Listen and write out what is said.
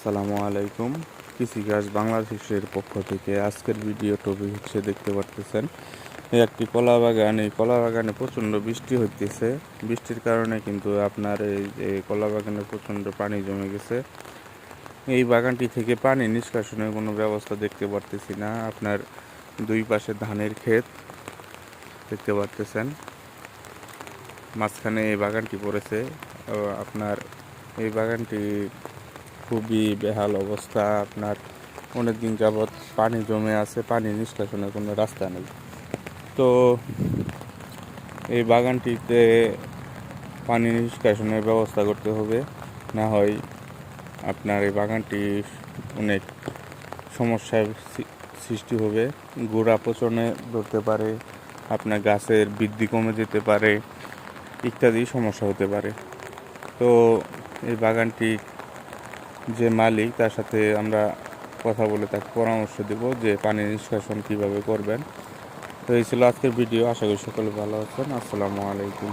আসসালামু আলাইকুম। কৃষিকাজ বাংলাদেশের পক্ষ থেকে আজকের ভিডিও টপিক হচ্ছে, দেখতে পারতেছেন একটি কলা বাগান। এই কলা বাগানে প্রচণ্ড বৃষ্টি হইতেছে। বৃষ্টির কারণে কিন্তু আপনার এই যে কলা বাগানে প্রচণ্ড পানি জমে গেছে। এই বাগানটি থেকে পানি নিষ্কাশনের কোনো ব্যবস্থা দেখতে পারতেছি না। আপনার দুই পাশে ধানের ক্ষেত দেখতে পারতেছেন, মাঝখানে এই বাগানটি পড়েছে। আপনার এই বাগানটি খুবই বেহাল অবস্থা। আপনার অনেক দিন যাবৎ পানি জমে আছে, পানি নিষ্কাশনের কোনো রাস্তা নেই। তো এই বাগানটিতে পানি নিষ্কাশনের ব্যবস্থা করতে হবে, না হয় আপনার এই বাগানটি অনেক সমস্যার সৃষ্টি হবে। গোড়া পচনে ধরতে পারে, আপনার গাছের বৃদ্ধি কমে যেতে পারে, ইত্যাদি সমস্যা হতে পারে। তো এই বাগানটি যে মালিক, তার সাথে আমরা কথা বলে তাকে পরামর্শ দেব যে পানি নিষ্কাশন কীভাবে করবেন। তো এই ছিল আজকের ভিডিও। আশা করি সকলে ভালো আছেন। আসসালামু আলাইকুম।